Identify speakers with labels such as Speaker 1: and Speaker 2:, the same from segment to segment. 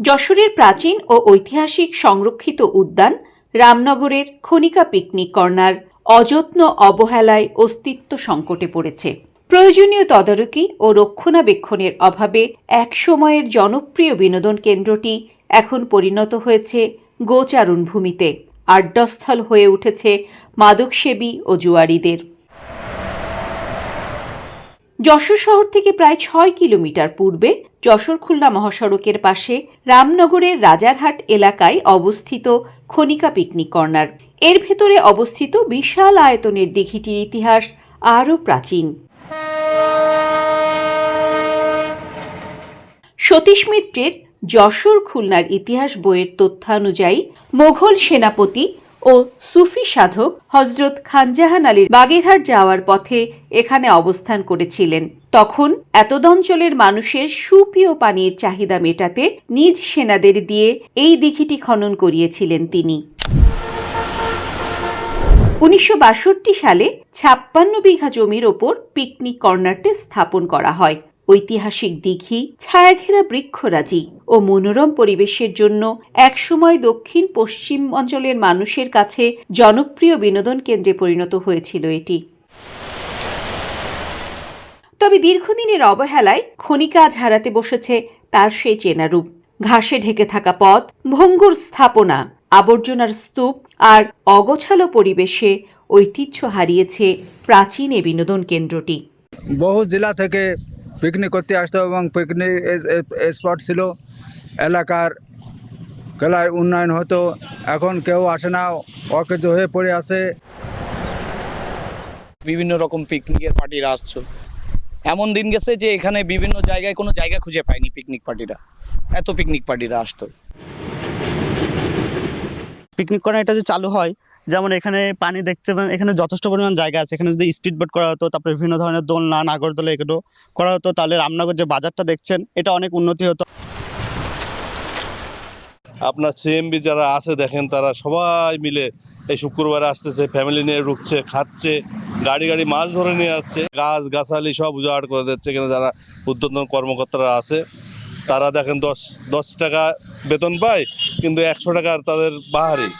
Speaker 1: যশোরের প্রাচীন ও ঐতিহাসিক সংরক্ষিত উদ্যান রামনগরের খনিকা পিকনিক কর্নার অযত্ন অবহেলায় অস্তিত্ব সংকটে পড়েছে। প্রয়োজনীয় তদারকি ও রক্ষণাবেক্ষণের অভাবে একসময়ের জনপ্রিয় বিনোদন কেন্দ্রটি এখন পরিণত হয়েছে গোচারণ ভূমিতে, আড্ডাস্থল হয়ে উঠেছে মাদকসেবী ও জুয়ারিদের। যশোর শহর থেকে প্রায় ৬ কিলোমিটার পূর্বে যশোর খুলনা মহাসড়কের পাশে রামনগরের রাজারহাট এলাকায় অবস্থিত খনিকা পিকনিক কর্নার। এর ভেতরে অবস্থিত বিশাল আয়তনের দিঘিটির ইতিহাস আরও প্রাচীন। সতীশ মিত্রের যশোর খুলনার ইতিহাস বইয়ের তথ্যানুযায়ী মোঘল সেনাপতি ও সুফি সাধক হজরত খানজাহান আলীর বাগেরহাট যাওয়ার পথে এখানে অবস্থান করেছিলেন। তখন এতদঞ্চলের মানুষের সুপেয় পানির চাহিদা মেটাতে নিজ সেনাদের দিয়ে এই দিঘিটি খনন করিয়েছিলেন তিনি। ১৯৬২ সালে ৫৬ বিঘা জমির ওপর পিকনিক কর্নারটি স্থাপন করা হয়। ঐতিহাসিক দিঘি, ছায়াঘেরা বৃক্ষরাজি ও মনোরম পরিবেশের জন্য একসময় দক্ষিণ পশ্চিম অঞ্চলের মানুষের কাছে জনপ্রিয় বিনোদন কেন্দ্রে পরিণত হয়েছিল এটি। তবে দীর্ঘদিনের অবহেলায় খনি কাজ হারাতে বসেছে তার সেই চেনা রূপ। ঘাসে ঢেকে থাকা পথ, ভঙ্গুর স্থাপনা, আবর্জনার স্তূপ আর অগোছালো পরিবেশে ঐতিহ্য হারিয়েছে প্রাচীন এ বিনোদন কেন্দ্রটি।
Speaker 2: বহু জেলা থেকে পিকনিক করতে আসতো এবং পিকনিক স্পট ছিল, এলাকার খেলায় উন্নয়ন হতো। এখন কেউ আসে না, অকেজো হয়ে পড়ে আছে।
Speaker 3: বিভিন্ন রকম পিকনিকের পার্টিরা আসছে, এমন দিন গেছে যে এখানে বিভিন্ন জায়গায় কোনো জায়গা খুঁজে পায়নি পিকনিক পার্টিরা, এত পিকনিক পার্টিরা আসতো।
Speaker 4: পিকনিক কর্নার এটা যে চালু হয়, যেমন এখানে পানি দেখতে পান, এখানে যথেষ্ট পরিমাণ জায়গা আছে। এখানে যদি স্পিড বোট করা হতো, তারপরে বিভিন্ন ধরনের দোলনা, নাগরদোলা এগুলো করা হতো, তাহলে রামনগর যে বাজারটা দেখছেন এটা অনেক উন্নতি হতো।
Speaker 5: আপনার সিএমবি যারা আছে দেখেন, তারা সবাই মিলে এই শুক্রবারে আসতেছে, ফ্যামিলি নিয়ে ঢুকছে, খাচ্ছে, গাড়ি গাড়ি মাছ ধরে নিয়ে যাচ্ছে, গাছ গাছালি সব উজাড় করে দিচ্ছে। এখানে যারা ঊর্ধ্বতন কর্মকর্তারা আছে তারা দেখেন 10 টাকা বেতন পায়, কিন্তু 100 টাকার তাদের বাহারি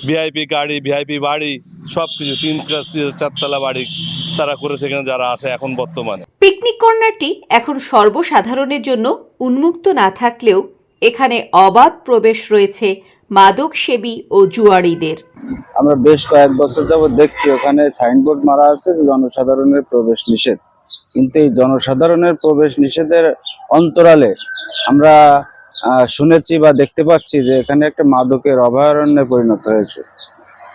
Speaker 5: ভিআইপি গাড়ি, ভিআইপি বাড়ি, সব কিছু 3-4 তলা বাড়ি তারা করেছে এখানে যারা আছে এখন বর্তমানে।
Speaker 1: পিকনিক কর্নারটি এখন সর্বসাধারণের জন্য উন্মুক্ত না থাকলেও এখানে অবাধ প্রবেশ রয়েছে মাদকসেবী ও জুয়ারিদের।
Speaker 2: আমরা বেশ কয়েক বছর যাবত দেখছি ওখানে সাইনবোর্ড মারা আছে যে জনসাধারণের প্রবেশ নিষেধ, কিন্তু এই জনসাধারণের প্রবেশ নিষেধের অন্তরালে আমরা শুনেছি বা দেখতে পাচ্ছি যে এখানে একটা মাদকের অভয়ারণ্যে পরিণত হয়েছে।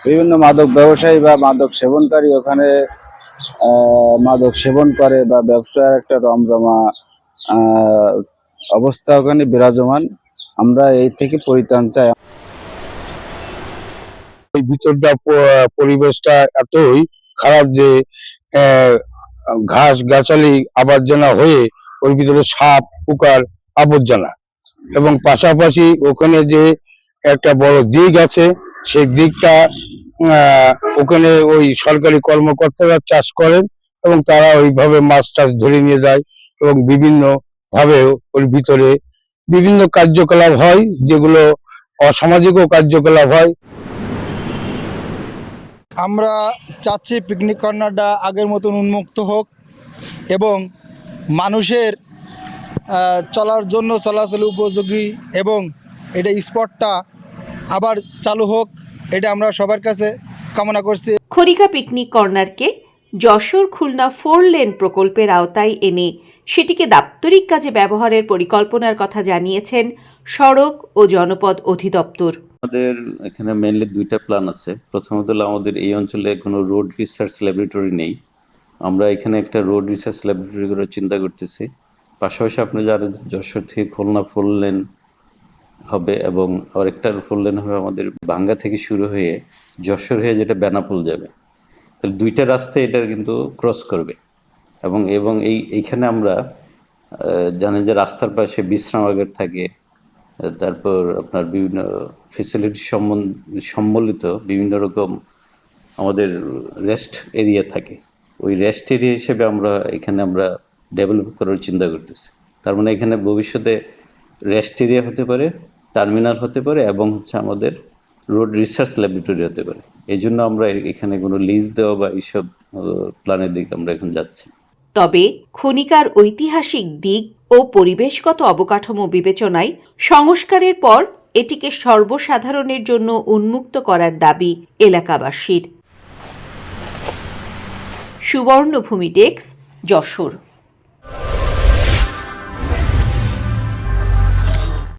Speaker 2: বিভিন্ন মাদক ব্যবসায়ী বা মাদক সেবনকারী ওখানে মাদক সেবন করে বা ব্যবসার একটা রমরমা অবস্থা ওখানে বিরাজমান। আমরা এই থেকে পরিত্রাণ চাই।
Speaker 6: ওই ভিতরটা পরিবেশটা এতই খারাপ যে ঘাস গাছালি আবর্জনা হয়ে ওর ভিতরে সাপ পোকার আবর্জনা, এবং পাশাপাশি ওখানে যে একটা বড় দিক আছে, সেই দিকটা ওখানে ওই সরকারি কর্মকর্তারা চাষ করেন এবং তারা ওইভাবে মাছ টাছ ধরে নিয়ে যায়, এবং বিভিন্ন ভাবে ওর ভিতরে বিভিন্ন কার্যকলাপ হয়, যেগুলো অসামাজিকও কার্যকলাপ হয়।
Speaker 7: আমরা চাচ্ছি পিকনিক কর্নারটা আগের মতন উন্মুক্ত হোক এবং মানুষের চলার জন্য চলাচল উপযোগী, এবং এটা স্পটটা আবার চালু হোক, এটা আমরা সবার কাছে কামনা করছি।
Speaker 1: খনিকা পিকনিক কর্নারকে যশোর খুলনা 4 লেন প্রকল্পের আওতায় এনে সেটিকে দাপ্তরিক কাজে ব্যবহারের পরিকল্পনার কথা জানিয়েছেন সড়ক ও জনপদ অধিদপ্তর।
Speaker 8: আমাদের এখানে মেইনলি 2টা প্ল্যান আছে। প্রথমত হলো আমাদের এই অঞ্চলে কোনো রোড রিসার্চ ল্যাবরেটরি নেই, আমরা এখানে একটা রোড রিসার্চ ল্যাবরেটরি করার চিন্তা করতেছি। পাশাপাশি আপনি জানেন যশোর থেকে খুলনা 4 লেন হবে, এবং আরেকটা 4 লেন হবে আমাদের ভাঙ্গা থেকে শুরু হয়ে যশোর হয়ে যেটা বেনাপোল যাবে। তাহলে 2টা রাস্তা এটার কিন্তু ক্রস করবে, এবং এইখানে আমরা জানেন যে রাস্তার পাশে বিশ্রামাগার থাকে, তারপর আপনার বিভিন্ন ফেসিলিটি সম্বলিত বিভিন্ন রকম আমাদের রেস্ট এরিয়া থাকে। ওই রেস্ট এরিয়া হিসেবে আমরা ডেভেলপ করার চিন্তা করতেছি। তার মানে এখানে ভবিষ্যতে রেস্ট এরিয়া হতে পারে, টার্মিনাল হতে পারে এবং হচ্ছে আমাদের রোড রিসার্চ ল্যাবরেটরি হতে পারে। এই জন্য আমরা এখানে কোনো লিজ দেওয়া বা এইসব প্ল্যানের দিকে আমরা এখন যাচ্ছি।
Speaker 1: তবে খনিকার ঐতিহাসিক দিক ও পরিবেশগত অবকাঠামো বিবেচনায় সংস্কারের পর এটিকে সর্বসাধারণের জন্য উন্মুক্ত করার দাবি এলাকাবাসীর। সুবর্ণভূমি ডেস্ক, যশোর।